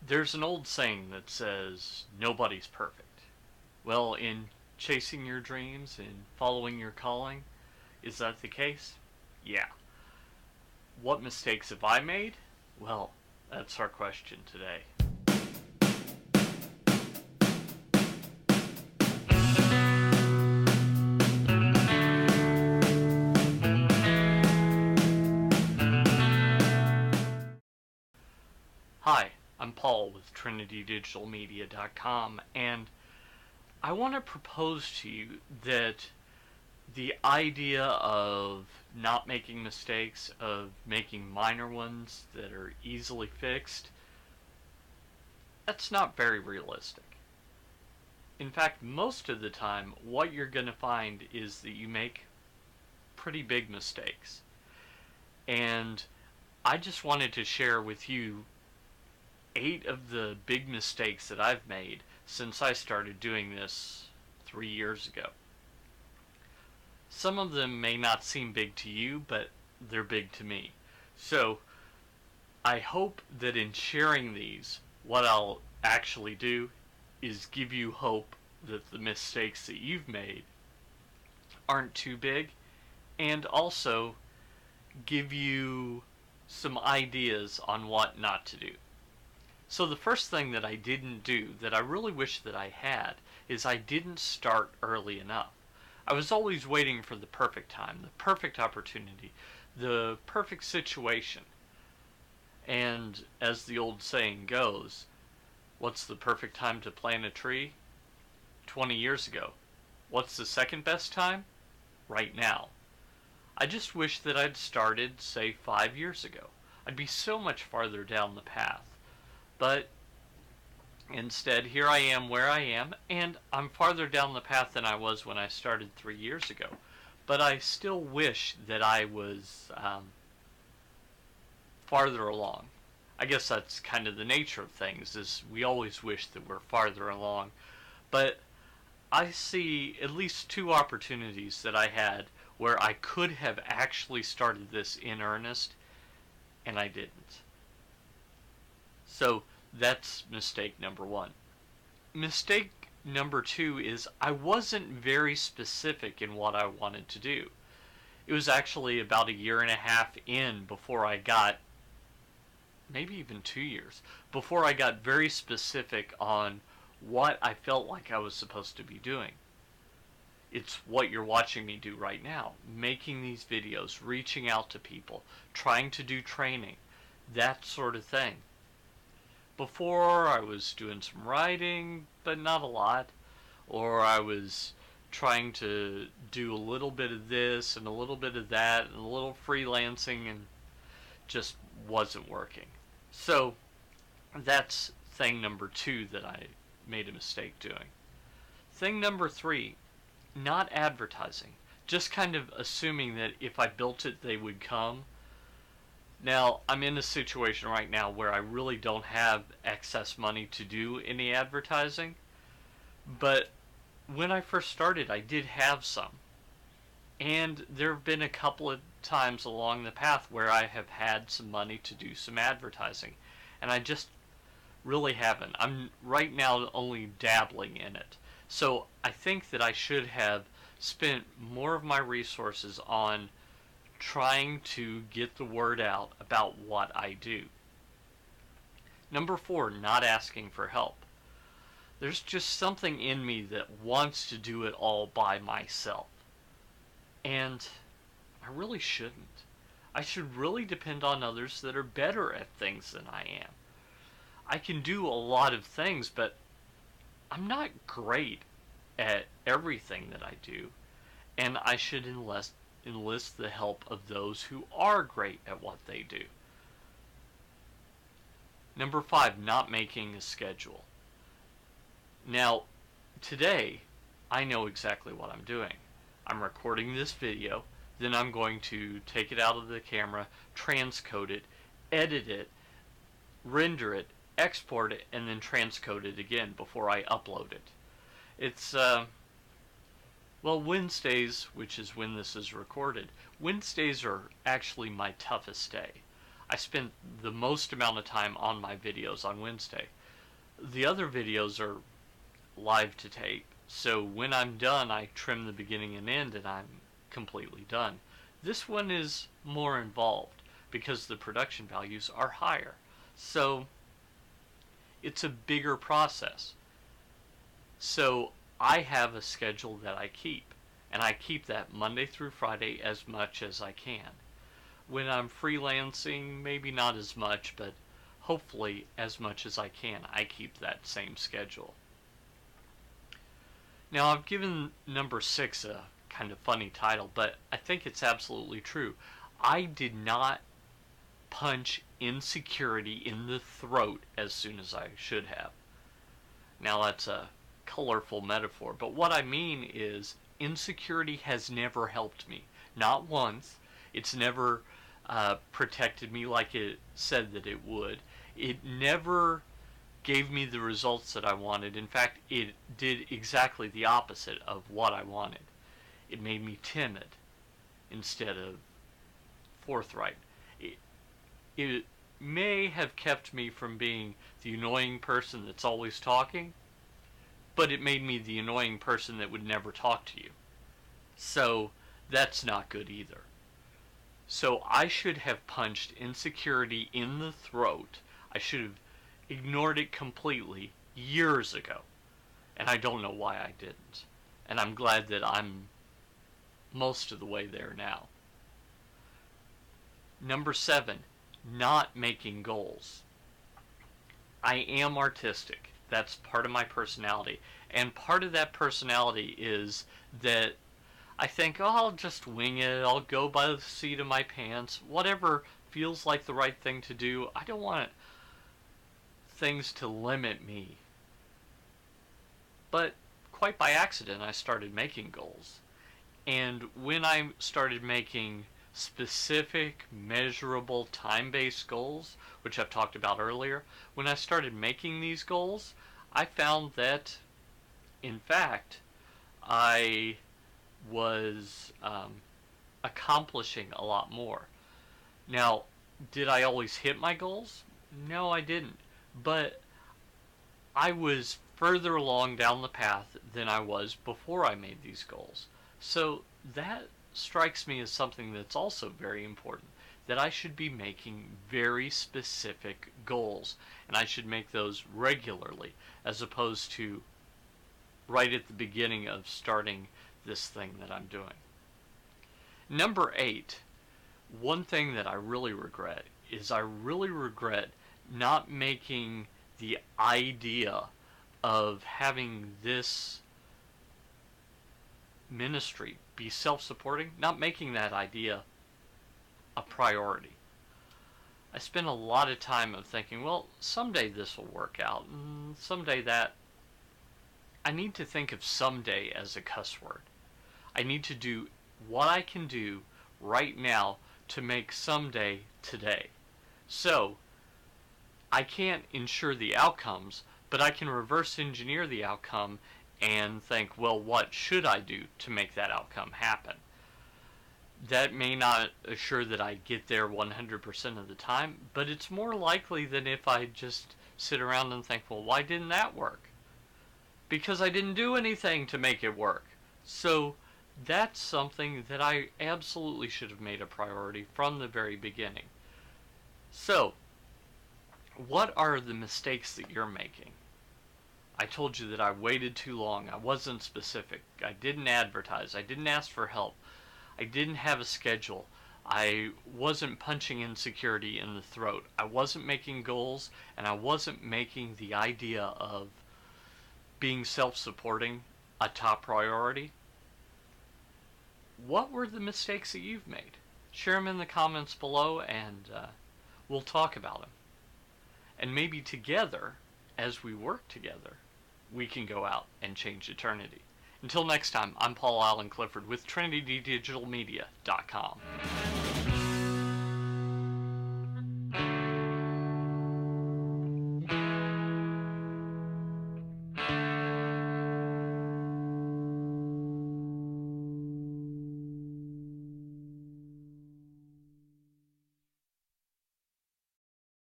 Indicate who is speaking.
Speaker 1: There's an old saying that says, nobody's perfect. Well, in chasing your dreams and following your calling, is that the case? Yeah. What mistakes have I made? Well, that's our question today. Hi, I'm Paul with TrinityDigitalMedia.com, and I want to propose to you that the idea of not making mistakes, of making minor ones that are easily fixed, that's not very realistic. In fact, most of the time, what you're going to find is that you make pretty big mistakes. And I just wanted to share with you 8 of the big mistakes that I've made since I started doing this 3 years ago. Some of them may not seem big to you, but they're big to me. So I hope that in sharing these, what I'll actually do is give you hope that the mistakes that you've made aren't too big, and also give you some ideas on what not to do. So the first thing that I didn't do that I really wish that I had is I didn't start early enough. I was always waiting for the perfect time, the perfect opportunity, the perfect situation. And as the old saying goes, what's the perfect time to plant a tree? 20 years ago. What's the second best time? Right now. I just wish that I'd started, say, 5 years ago. I'd be so much farther down the path. But instead, here I am where I am, and I'm farther down the path than I was when I started 3 years ago. But I still wish that I was farther along. I guess that's kind of the nature of things, is we always wish that we're farther along. But I see at least 2 opportunities that I had where I could have actually started this in earnest, and I didn't. So that's mistake number 1. Mistake number 2 is I wasn't very specific in what I wanted to do. It was actually about a year and a half in before I got, maybe even 2 years, before I got very specific on what I felt like I was supposed to be doing. It's what you're watching me do right now, making these videos, reaching out to people, trying to do training, that sort of thing. Before, I was doing some writing, but not a lot, or I was trying to do a little bit of this and a little bit of that and a little freelancing, and just wasn't working. So that's thing number 2 that I made a mistake doing. Thing number 3, not advertising. Just kind of assuming that if I built it, they would come. Now, I'm in a situation right now where I really don't have excess money to do any advertising, but when I first started, I did have some. And there have been a couple of times along the path where I have had some money to do some advertising, and I just really haven't. I'm right now only dabbling in it. So I think that I should have spent more of my resources on trying to get the word out about what I do. Number 4, not asking for help. There's just something in me that wants to do it all by myself. And I really shouldn't. I should really depend on others that are better at things than I am. I can do a lot of things, but I'm not great at everything that I do, and I should enlist the help of those who are great at what they do. Number 5, not making a schedule. Now, today, I know exactly what I'm doing. I'm recording this video, then I'm going to take it out of the camera, transcode it, edit it, render it, export it, and then transcode it again before I upload it. It's, Wednesdays, which is when this is recorded, Wednesdays are actually my toughest day. I spent the most amount of time on my videos on Wednesday. The other videos are live to tape, so when I'm done, I trim the beginning and end, and I'm completely done. This one is more involved because the production values are higher. So it's a bigger process. So I have a schedule that I keep, and I keep that Monday through Friday as much as I can. When I'm freelancing, maybe not as much, but hopefully as much as I can, I keep that same schedule. Now, I've given number 6 a kind of funny title, but I think it's absolutely true. I did not punch insecurity in the throat as soon as I should have. Now, that's a colorful metaphor, but what I mean is insecurity has never helped me. Not once. It's never protected me like it said that it would. It never gave me the results that I wanted. In fact, it did exactly the opposite of what I wanted. It made me timid instead of forthright. It may have kept me from being the annoying person that's always talking, but it made me the annoying person that would never talk to you. So that's not good either. So I should have punched insecurity in the throat. I should have ignored it completely years ago. And I don't know why I didn't. And I'm glad that I'm most of the way there now. Number 7, not making goals. I am artistic. That's part of my personality. And part of that personality is that I think, oh, I'll just wing it. I'll go by the seat of my pants. Whatever feels like the right thing to do. I don't want things to limit me. But quite by accident, I started making goals. And when I started making specific, measurable, time-based goals, which I've talked about earlier, when I started making these goals, I found that, in fact, I was accomplishing a lot more. Now, did I always hit my goals? No, I didn't. But I was further along down the path than I was before I made these goals. So that strikes me as something that's also very important, that I should be making very specific goals, and I should make those regularly, as opposed to right at the beginning of starting this thing that I'm doing. Number 8, one thing that I really regret is I really regret not making the idea of having this ministry be self-supporting, not making that idea a priority. I spent a lot of time of thinking, well, someday this will work out, and someday that. I need to think of someday as a cuss word. I need to do what I can do right now to make someday today. So, I can't ensure the outcomes, but I can reverse engineer the outcome and think, well, what should I do to make that outcome happen? That may not assure that I get there 100% of the time, but it's more likely than if I just sit around and think, well, why didn't that work? Because I didn't do anything to make it work. So that's something that I absolutely should have made a priority from the very beginning. So, what are the mistakes that you're making? I told you that I waited too long. I wasn't specific. I didn't advertise. I didn't ask for help. I didn't have a schedule. I wasn't punching insecurity in the throat. I wasn't making goals, and I wasn't making the idea of being self-supporting a top priority. What were the mistakes that you've made? Share them in the comments below, and we'll talk about them. And maybe together, as we work together, we can go out and change eternity. Until next time, I'm Paul Allen Clifford with TrinityDigitalMedia.com.